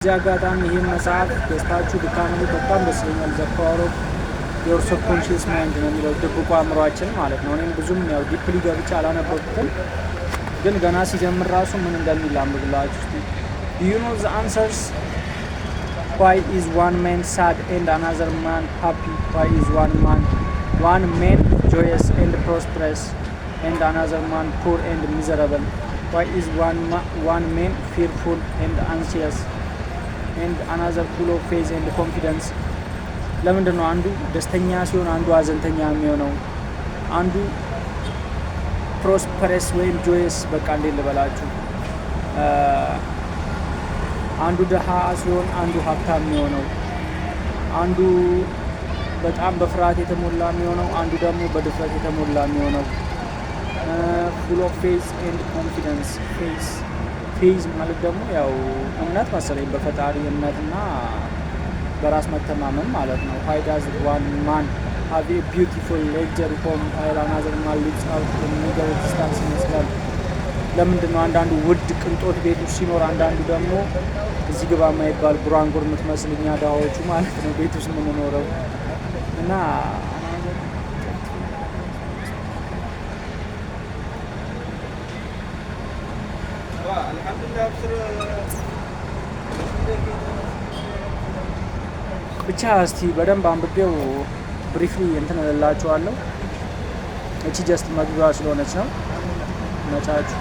እዚህ አጋጣሚ ይህን መጽሐፍ ገዝታችሁ ብታነቡ በጣም ደስ ይለኛል። ዘ ፓወር ኦፍ ዮር ሰብኮንሺየስ ማይንድ ነው የሚለው ድብቁ አእምሯችን ማለት ነው። እኔም ብዙም ያው ዲፕሊ ገብቼ አላነበብኩትም፣ ግን ገና ሲጀምር ራሱ ምን እንደሚል አንብብላችሁ እስቲ። ዱ ዩ ኖ ዘ አንሰርስ ዋይ ኢዝ ዋን ማን ሳድ ኤንድ አናዘር ማን ሃፒ? ዋይ ኢዝ ዋን ማን ጆየስ ኤንድ ፕሮስፐረስ ኤንድ አናዘር ማን ፑር ኤንድ ሚዘረብል? ዋይ ኢዝ ዋን ማን ፊርፉል ኤንድ አንሲየስ ኤንድ አናዘር ፉል ኦፍ ፌዝ ኤንድ ኮንፊደንስ? ለምንድን ነው አንዱ ደስተኛ ሲሆን አንዱ ሀዘንተኛ የሚሆነው? አንዱ ፕሮስፐረስ ወይም ጆየስ፣ በቃ እንዴት ልበላችሁ፣ አንዱ ድሃ ሲሆን አንዱ ሀብታም የሚሆነው? አንዱ በጣም በፍርሃት የተሞላ የሚሆነው፣ አንዱ ደግሞ በድፍረት የተሞላ የሚሆነው? ፉል ኦፍ ፌዝ ኤንድ ኮንፊደንስ። ፌዝ ማለት ደግሞ ያው እምነት መሰለኝ፣ በፈጣሪ እምነትና በራስ መተማመን ማለት ነው። ዋይ ዳዝ ዋን ማን ሃቭ ኤ ቢዩቲፉል ሌክዠሪ ሆም ዋይል አናዘር ማን ሊቭስ አውት ኢን ሚገር ዲስታንስ ይመስላል? ለምንድን ነው አንዳንዱ ውድ ቅንጦት ቤት ውስጥ ሲኖር፣ አንዳንዱ ደግሞ እዚህ ግባ የማይባል ጉራንጉር የምትመስል እኛ ድሃዎቹ ማለት ነው ቤት ውስጥ የምንኖረው? እና ብቻ እስቲ በደንብ አንብቤው ብሪፍሊ እንትን እላችኋለሁ። እቺ ጀስት መግቢያዋ ስለሆነች ነው። መቻችሁ